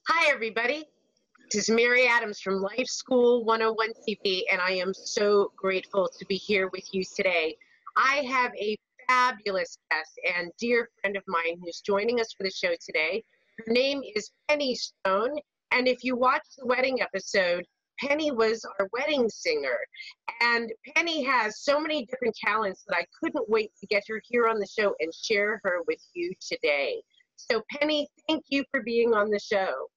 Hi, everybody. This is Mary Adams from Life School 101 TV, and I am so grateful to be here with you today. I have a fabulous guest and dear friend of mine who's joining us for the show today. Her name is Penny Stone, and if you watch the wedding episode, Penny was our wedding singer. And Penny has so many different talents that I couldn't wait to get her here on the show and share her with you today. So Penny, thank you for being on the show.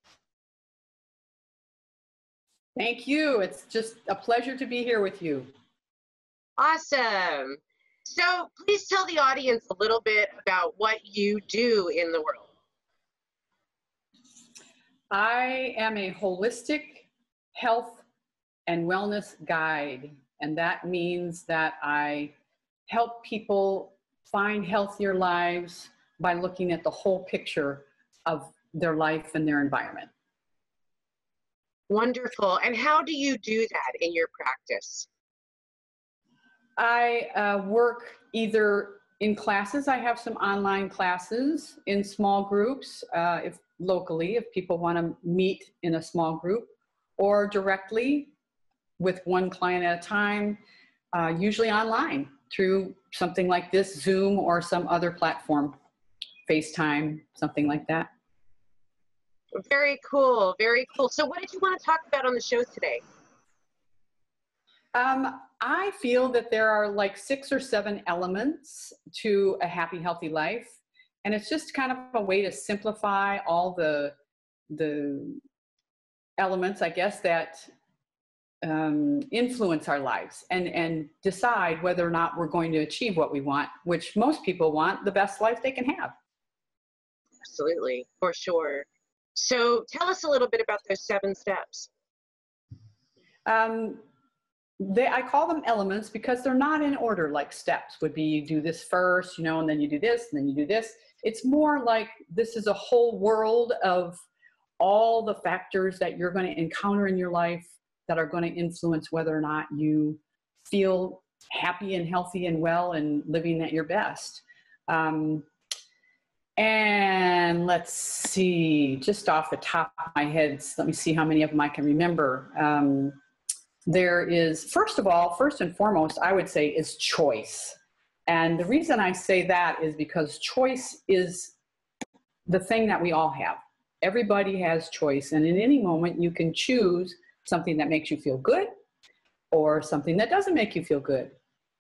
Thank you. It's just a pleasure to be here with you. Awesome. So please tell the audience a little bit about what you do in the world. I am a holistic health and wellness guide, and that means that I help people find healthier lives by looking at the whole picture of their life and their environment. Wonderful. And how do you do that in your practice? I work either in classes. I have some online classes in small groups, if people want to meet in a small group, or directly with one client at a time, usually online through something like this, Zoom or some other platform, FaceTime, something like that. Very cool, very cool. So what did you want to talk about on the show today? I feel that there are like 6 or 7 elements to a happy, healthy life. And it's just kind of a way to simplify all the elements, I guess, that influence our lives and decide whether or not we're going to achieve what we want, which most people want, the best life they can have. Absolutely, for sure. So tell us a little bit about those 7 steps. I call them elements because they're not in order like steps would be. You do this first, and then you do this, and then you do this. It's more like this is a whole world of all the factors that you're going to encounter in your life that are going to influence whether or not you feel happy and healthy and well and living at your best. And let's see, just off the top of my head, let me see how many of them I can remember. There is, first and foremost, I would say is choice. And the reason I say that is because choice is the thing that we all have. Everybody has choice. And in any moment, you can choose something that makes you feel good or something that doesn't make you feel good.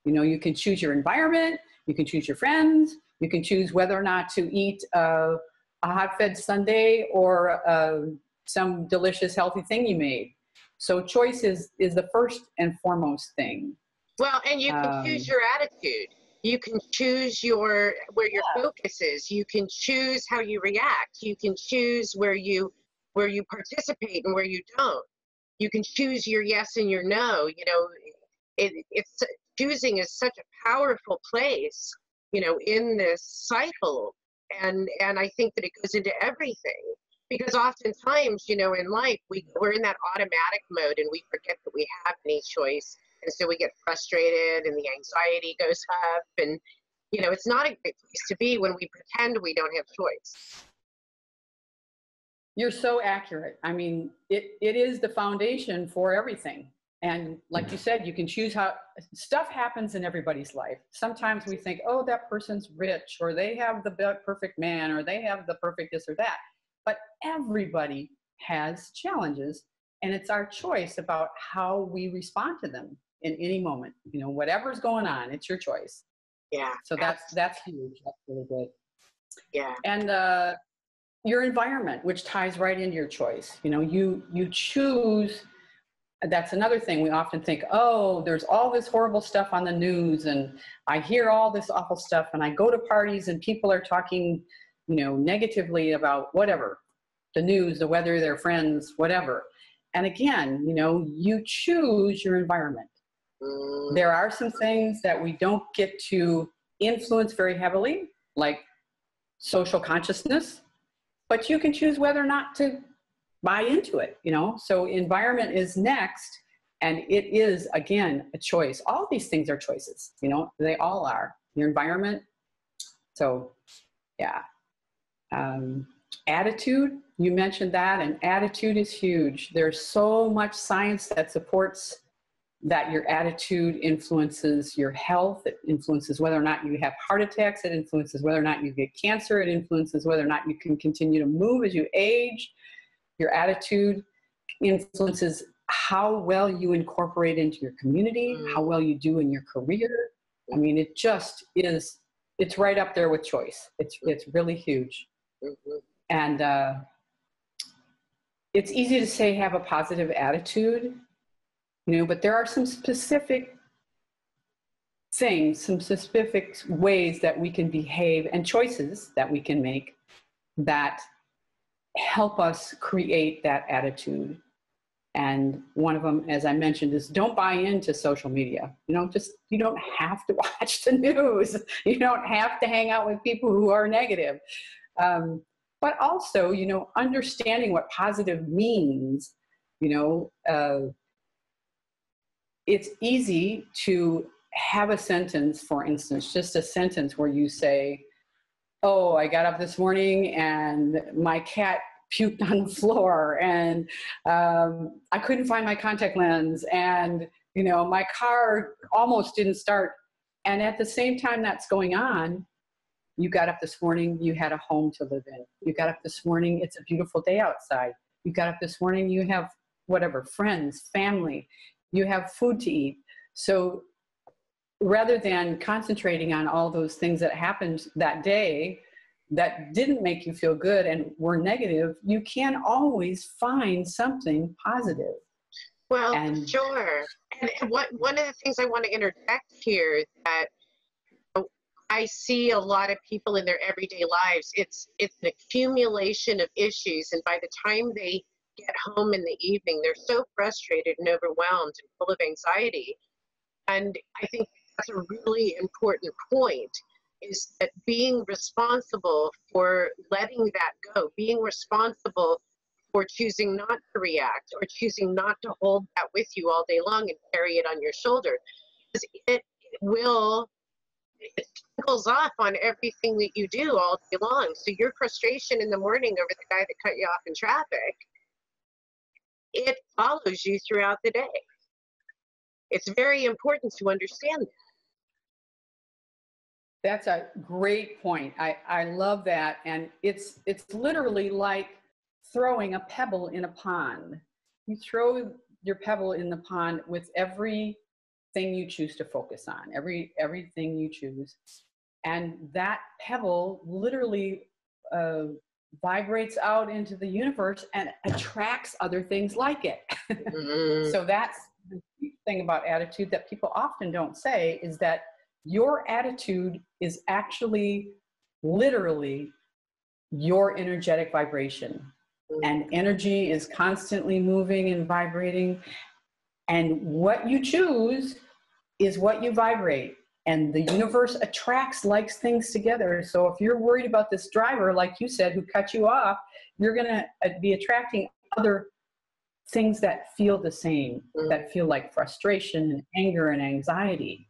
You can choose your environment, you can choose your friends, you can choose whether or not to eat a hot-fed sundae or some delicious, healthy thing you made. So choice is the first and foremost thing. Well, and you can choose your attitude. You can choose where your focus is. You can choose how you react. You can choose where you participate and where you don't. You can choose your yes and your no. It's choosing is such a powerful place, in this cycle. And I think that it goes into everything. Because oftentimes, in life, we're in that automatic mode and we forget that we have any choice. And so we get frustrated and the anxiety goes up. And, it's not a great place to be when we pretend we don't have choice. You're so accurate. I mean, it is the foundation for everything. And like you said, you can choose how stuff happens in everybody's life. Sometimes we think, oh, that person's rich, or they have the perfect man, or they have the perfect this or that. But everybody has challenges, and it's our choice about how we respond to them in any moment. Whatever's going on, it's your choice. Yeah. So that's huge. That's really good. Yeah. And your environment, which ties right into your choice. You choose. That's another thing. We often think, oh, there's all this horrible stuff on the news, and I hear all this awful stuff, and I go to parties and people are talking negatively about whatever, the news, the weather, their friends, whatever. And again, you choose your environment. There are some things that we don't get to influence very heavily, like social consciousness, but you can choose whether or not to buy into it, So environment is next, and it is, again, a choice. All these things are choices, they all are. Your environment. So, yeah. Attitude, You mentioned that, and attitude is huge. There's so much science that supports that your attitude influences your health. It influences whether or not you have heart attacks. It influences whether or not you get cancer. It influences whether or not you can continue to move as you age. Your attitude influences how well you incorporate into your community, how well you do in your career. I mean, it just is, it's right up there with choice. It's really huge. And it's easy to say have a positive attitude, you know, but there are some specific things, some specific ways that we can behave and choices that we can make that help us create that attitude. And one of them, as I mentioned, is don't buy into social media. You know, just, you don't have to watch the news. You don't have to hang out with people who are negative. But also, you know, understanding what positive means, you know, it's easy to have a sentence, for instance, just a sentence where you say, oh, I got up this morning and my cat puked on the floor, and I couldn't find my contact lens, and, you know, my car almost didn't start. And at the same time that's going on, you got up this morning, you had a home to live in. You got up this morning, it's a beautiful day outside. You got up this morning, you have whatever, friends, family, you have food to eat. So rather than concentrating on all those things that happened that day that didn't make you feel good and were negative, you can always find something positive. Well, sure. And one of the things I want to interject here is that I see a lot of people in their everyday lives, it's an accumulation of issues, and by the time they get home in the evening, they're so frustrated and overwhelmed and full of anxiety. And I think that's a really important point, is that being responsible for letting that go, being responsible for choosing not to react or choosing not to hold that with you all day long and carry it on your shoulder, because it trickles off on everything that you do all day long. So your frustration in the morning over the guy that cut you off in traffic, it follows you throughout the day. It's very important to understand that. That's a great point. I love that. And it's literally like throwing a pebble in a pond. You throw your pebble in the pond with everything you choose to focus on, everything you choose. And that pebble literally vibrates out into the universe and attracts other things like it. So that's the thing about attitude that people often don't say, is that your attitude is actually literally your energetic vibration. And energy is constantly moving and vibrating. And what you choose is what you vibrate. And the universe attracts like things together. So if you're worried about this driver, like you said, who cut you off, you're going to be attracting other things that feel the same, that feel like frustration and anger and anxiety.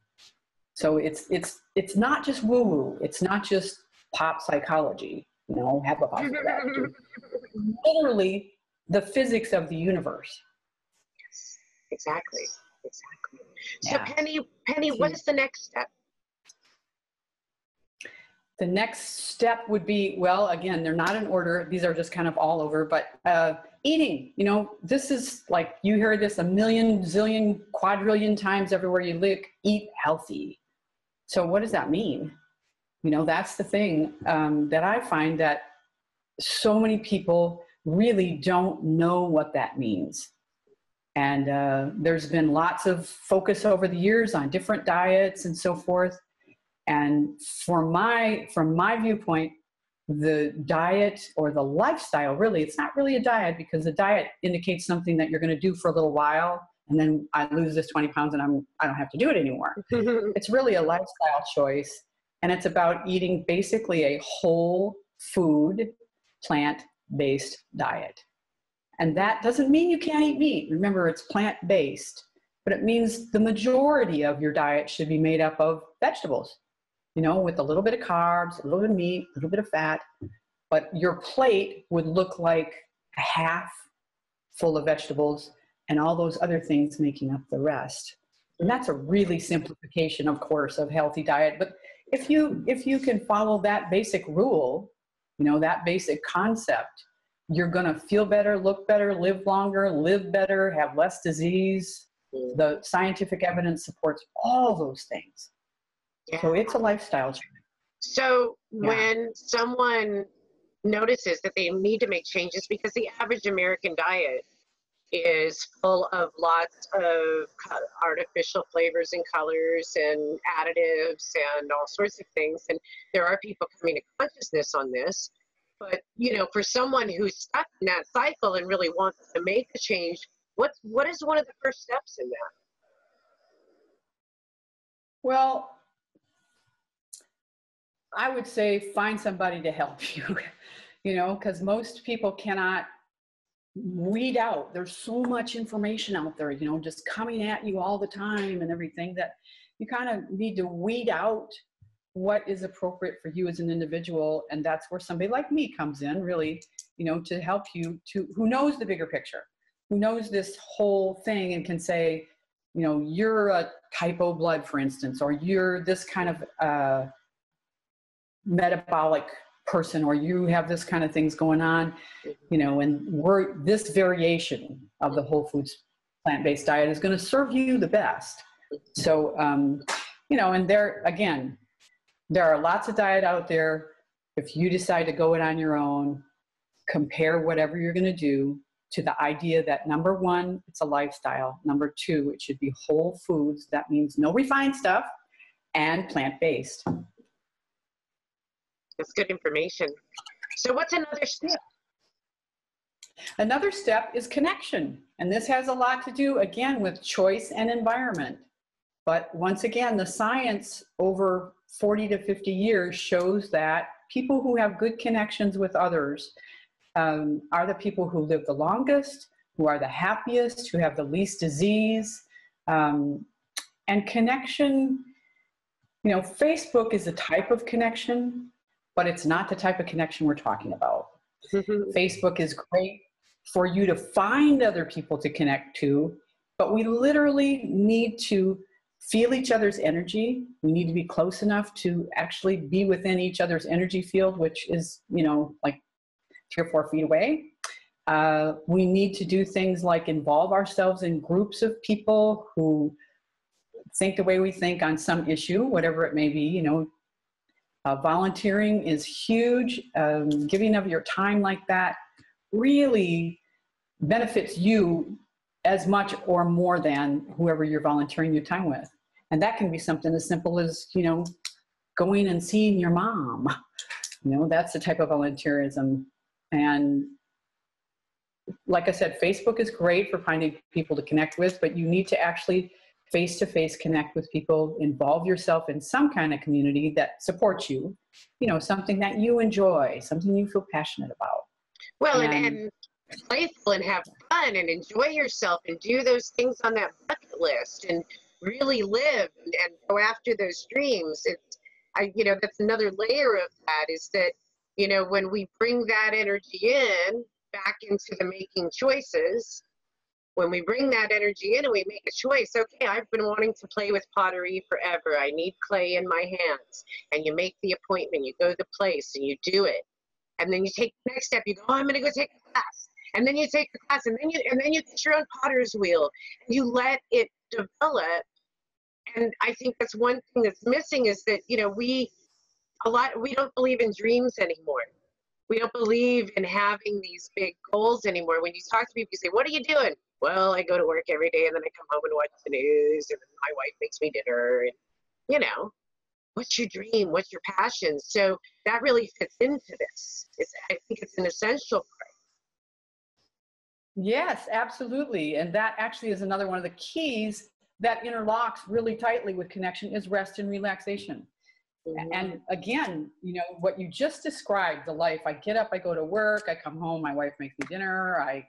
So it's not just woo-woo. It's not just pop psychology, you know, have a positive attitude. Literally the physics of the universe. Yes, exactly. So yeah. Penny, what is the next step? The next step would be, well, again, they're not in order. These are just kind of all over, but eating, you know, this is like, you hear this a million, zillion, quadrillion times everywhere you look, eat healthy. So what does that mean? You know, that's the thing that I find that so many people really don't know what that means. And there's been lots of focus over the years on different diets and so forth. And from my viewpoint, the diet or the lifestyle, really, it's not really a diet, because the diet indicates something that you're going to do for a little while, and then I lose this 20 pounds and I don't have to do it anymore. It's really a lifestyle choice. And it's about eating basically a whole food, plant-based diet. And that doesn't mean you can't eat meat. Remember, it's plant-based, but it means the majority of your diet should be made up of vegetables, you know, with a little bit of carbs, a little bit of meat, a little bit of fat. but your plate would look like a half full of vegetables and all those other things making up the rest. And that's a really simplification, of course, of healthy diet. But if you can follow that basic rule, you know, that basic concept, you're going to feel better, look better, live longer, live better, have less disease. The scientific evidence supports all those things. Yeah. So it's a lifestyle change. So when someone notices that they need to make changes, because the average American diet is full of lots of artificial flavors and colors and additives and all sorts of things, and there are people coming to consciousness on this, but you know, for someone who's stuck in that cycle and really wants to make a change, what is one of the first steps in that? Well, I would say find somebody to help you, you know, because most people cannot weed out. There's so much information out there, you know, just coming at you all the time and everything, that you kind of need to weed out what is appropriate for you as an individual. And that's where somebody like me comes in, really, you know, to help you, who knows the bigger picture, who knows this whole thing and can say, you know, you're a type O blood, for instance, or you're this kind of metabolic person, or you have this kind of things going on, you know, and this variation of the whole foods plant-based diet is going to serve you the best. So, you know, and there are lots of diet out there. If you decide to go it on your own, compare whatever you're going to do to the idea that, number one, it's a lifestyle. Number two, it should be whole foods. That means no refined stuff and plant-based. That's good information. So what's another step? Another step is connection. And this has a lot to do, again, with choice and environment. But once again, the science over 40 to 50 years shows that people who have good connections with others are the people who live the longest, who are the happiest, who have the least disease. And connection, you know, Facebook is a type of connection, but it's not the type of connection we're talking about. Facebook is great for you to find other people to connect to, but we literally need to feel each other's energy. We need to be close enough to actually be within each other's energy field, which is, you know, like 3 or 4 feet away. We need to do things like involve ourselves in groups of people who think the way we think on some issue, whatever it may be, you know. Volunteering is huge. Giving of your time like that really benefits you as much or more than whoever you're volunteering your time with. And that can be something as simple as, you know, going and seeing your mom. You know, that's the type of volunteerism. And like I said, Facebook is great for finding people to connect with, but you need to actually face-to-face connect with people, involve yourself in some kind of community that supports you, you know, something that you enjoy, something you feel passionate about. Well, and playful and have fun and enjoy yourself and do those things on that bucket list and really live and go after those dreams. You know, that's another layer of that, is that, you know, when we bring that energy in back into the making choices, when we bring that energy in and we make a choice, okay, I've been wanting to play with pottery forever. I need clay in my hands. And you make the appointment, you go to the place and you do it. And then you take the next step, you go, oh, I'm gonna go take a class. And then you take the class and then you get your own potter's wheel. And you let it develop. And I think that's one thing that's missing, is that, you know, we don't believe in dreams anymore. We don't believe in having these big goals anymore. When you talk to people, you say, what are you doing? Well, I go to work every day and then I come home and watch the news and then my wife makes me dinner. And, you know, what's your dream? What's your passion? So that really fits into this. I think it's an essential part. Yes, absolutely. And that actually is another one of the keys that interlocks really tightly with connection, is rest and relaxation. Mm-hmm. And again, you know, what you just described, the life, I get up, I go to work, I come home, my wife makes me dinner, I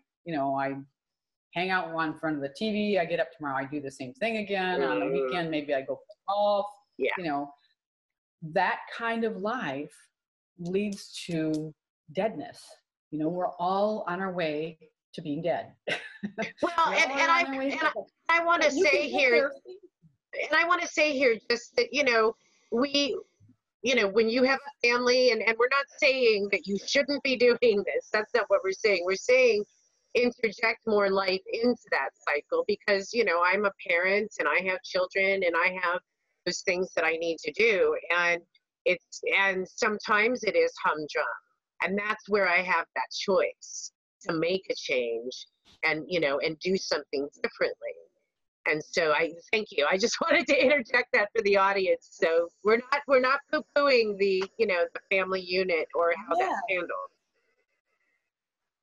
hang out in front of the TV, I get up tomorrow, I do the same thing again. On the weekend, maybe I go play golf. Yeah. You know, that kind of life leads to deadness. You know, we're all on our way to being dead. Well, I want to say here, and I want to say here just that, you know, we, you know, when you have a family, and we're not saying that you shouldn't be doing this. That's not what we're saying. We're saying interject more life into that cycle, because, you know, I'm a parent and I have children and I have those things that I need to do. And sometimes it is humdrum. And that's where I have that choice to make a change and, you know, and do something differently. And so I thank you. I just wanted to interject that for the audience. So we're not poo-pooing the, you know, the family unit or how that's handled.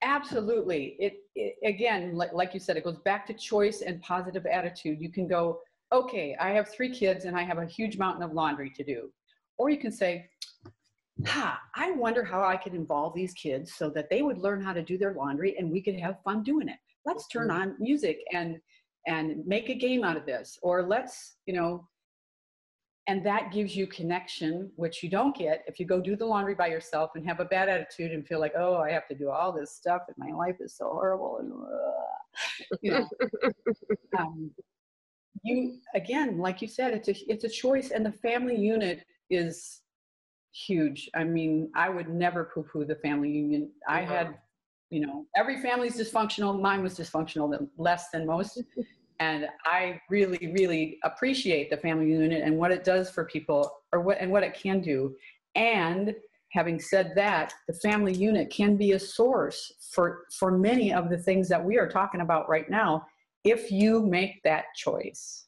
Absolutely. It again, like you said, it goes back to choice and positive attitude. You can go, okay, I have 3 kids and I have a huge mountain of laundry to do. Or you can say, I wonder how I could involve these kids so that they would learn how to do their laundry and we could have fun doing it. Let's turn on music and make a game out of this. Or let's, you know, and that gives you connection, which you don't get if you go do the laundry by yourself and have a bad attitude and feel like, oh, I have to do all this stuff and my life is so horrible. And, you know, you, again, like you said, it's a choice, and the family unit is huge. I mean, I would never poo-poo the family union. I had, you know, every family's dysfunctional. Mine was dysfunctional less than most. And I really, really appreciate the family unit and what it does for people, or what it can do. And having said that, the family unit can be a source for many of the things that we are talking about right now, if you make that choice.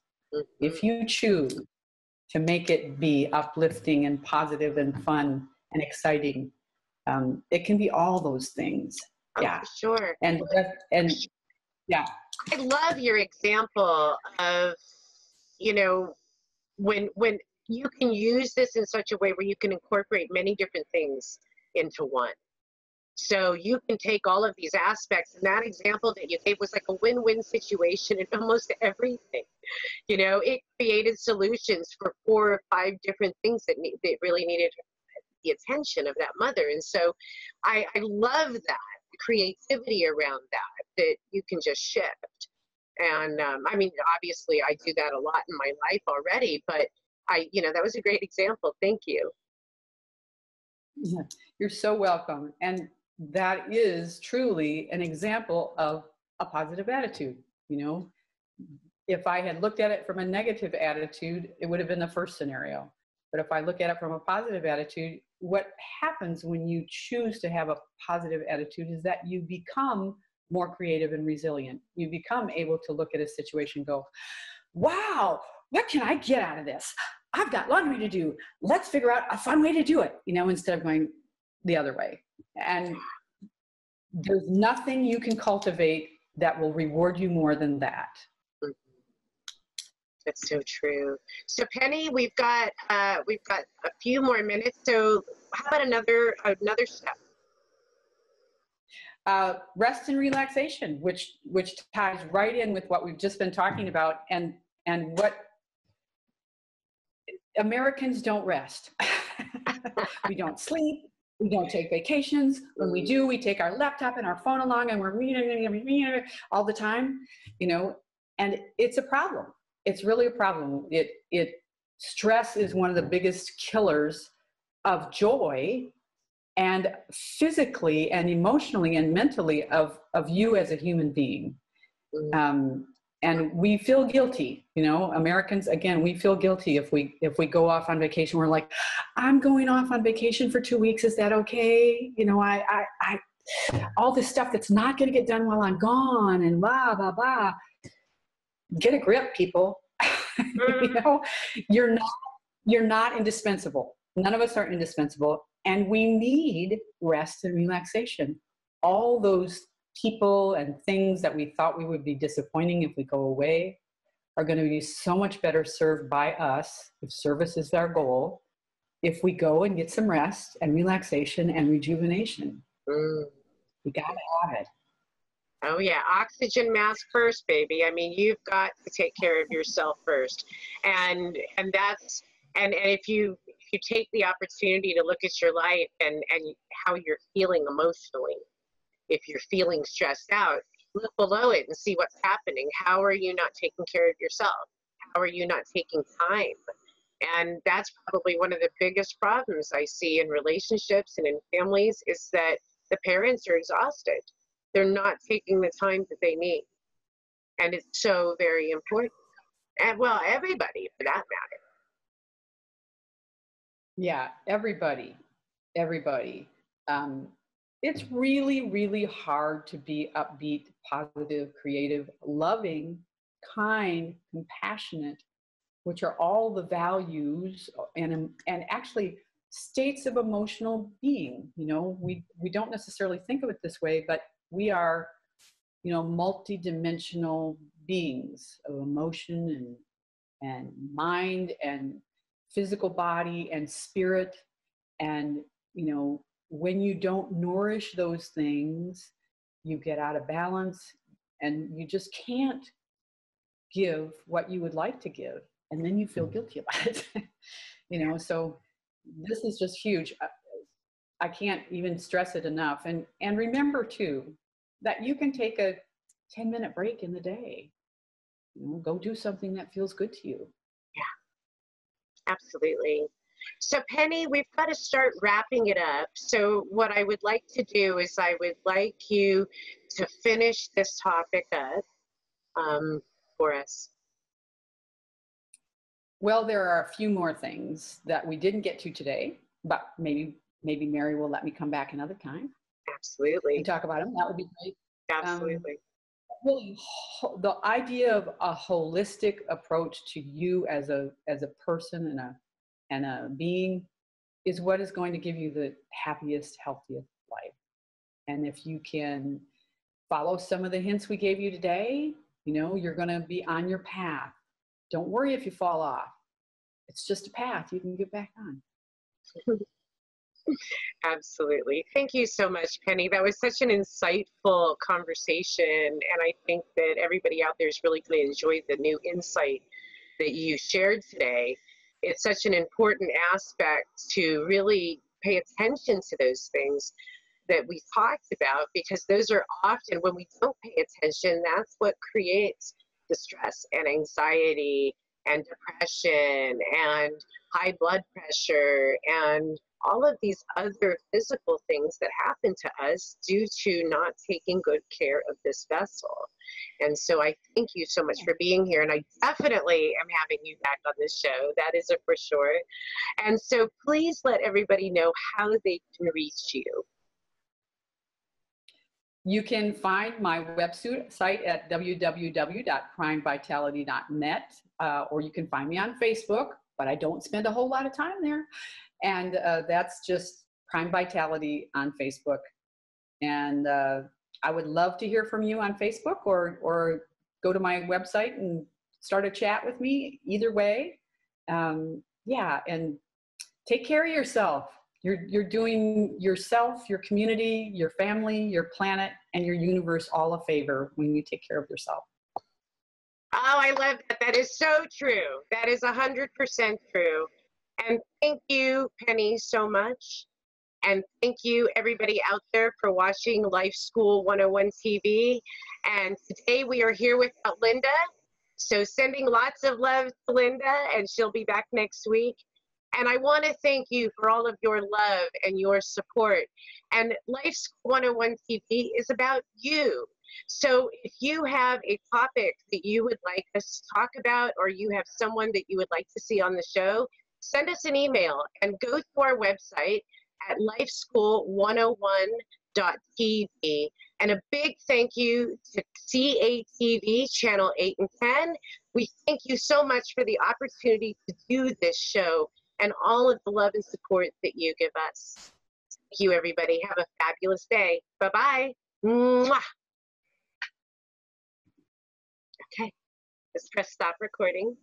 If you choose to make it be uplifting and positive and fun and exciting, it can be all those things. Yeah, sure. And yeah. I love your example of, you know, when you can use this in such a way where you can incorporate many different things into one. So you can take all of these aspects, and that example that you gave was like a win-win situation in almost everything. You know, it created solutions for 4 or 5 different things that really needed the attention of that mother. And so I love that creativity around that you can just shift. And I mean, obviously I do that a lot in my life already, but you know, that was a great example. Thank you. Yeah, you're so welcome. And that is truly an example of a positive attitude. You know, if I had looked at it from a negative attitude, it would have been the first scenario. But if I look at it from a positive attitude, what happens when you choose to have a positive attitude is that you become more creative and resilient. You become able to look at a situation and go, wow, what can I get out of this? I've got laundry to do. Let's figure out a fun way to do it, you know, instead of going the other way. And there's nothing you can cultivate that will reward you more than that. That's so true. So Penny, we've got a few more minutes. So how about another step? Rest and relaxation, which ties right in with what we've just been talking about, and what Americans don't rest. We don't sleep. We don't take vacations. When we do, we take our laptop and our phone along, and we're reading all the time, you know, and it's a problem. It's really a problem. Stress is one of the biggest killers of joy, and physically and emotionally and mentally of you as a human being. And we feel guilty, you know, Americans, again, we feel guilty if we go off on vacation. We're like, I'm going off on vacation for 2 weeks. Is that okay? You know, I all this stuff that's not going to get done while I'm gone, and blah, blah, blah. Get a grip, people. You know, you're not indispensable. None of us are indispensable. And we need rest and relaxation. All those people and things that we thought we would be disappointing if we go away are going to be so much better served by us, if service is our goal, if we go and get some rest and relaxation and rejuvenation. You got to have it. Oh yeah, oxygen mask first, baby. I mean, you've got to take care of yourself first, and if you you take the opportunity to look at your life and how you're feeling emotionally, if you're feeling stressed out, look below it and see what's happening. How are you not taking care of yourself? How are you not taking time? And that's probably one of the biggest problems I see in relationships and in families, is that the parents are exhausted. They're not taking the time that they need. And it's so very important. And well, everybody for that matter. Yeah, everybody. It's really, really hard to be upbeat, positive, creative, loving, kind, compassionate, which are all the values and actually states of emotional being. You know, we don't necessarily think of it this way, but we are, you know, multidimensional beings of emotion and mind and physical body and spirit. And, you know, when you don't nourish those things, you get out of balance and you just can't give what you would like to give. And then you feel guilty about it. You know, so this is just huge. I can't even stress it enough. And remember too, that you can take a 10-minute break in the day. You know, go do something that feels good to you. Yeah, absolutely. So Penny, we've got to start wrapping it up. So what I would like to do is I would like you to finish this topic up for us. Well, there are a few more things that we didn't get to today, but maybe Mary will let me come back another time. Absolutely. And talk about them. That would be great. Absolutely. Really, the idea of a holistic approach to you as a person and a being is what is going to give you the happiest, healthiest life. And if you can follow some of the hints we gave you today, you know, you're going to be on your path. Don't worry if you fall off. It's just a path. You can get back on. Absolutely. Thank you so much, Penny. That was such an insightful conversation. And I think that everybody out there is really going to enjoy the new insight that you shared today. It's such an important aspect to really pay attention to those things that we talked about, because those are often, when we don't pay attention, that's what creates the stress and anxiety and depression and high blood pressure and all of these other physical things that happen to us due to not taking good care of this vessel. And so I thank you so much for being here. And I definitely am having you back on this show. That is a for sure. And so please let everybody know how they can reach you. You can find my website at www.primevitality.net, or you can find me on Facebook, but I don't spend a whole lot of time there. And that's just Prime Vitality on Facebook. And I would love to hear from you on Facebook, or go to my website and start a chat with me. Either way, yeah, and take care of yourself. You're doing yourself, your community, your family, your planet, and your universe all a favor when you take care of yourself. Oh, I love that. That is so true. That is 100% true. And thank you, Penny, so much. And thank you, everybody out there, for watching Life School 101 TV. And today we are here without Linda. So sending lots of love to Linda, and she'll be back next week. And I want to thank you for all of your love and your support. And Life School 101 TV is about you. So if you have a topic that you would like us to talk about, or you have someone that you would like to see on the show, send us an email and go to our website at lifeschool101.tv. And a big thank you to CATV Channel 8 and 10. We thank you so much for the opportunity to do this show and all of the love and support that you give us. Thank you, everybody. Have a fabulous day. Bye-bye. Mwah. Okay, let's press stop recording.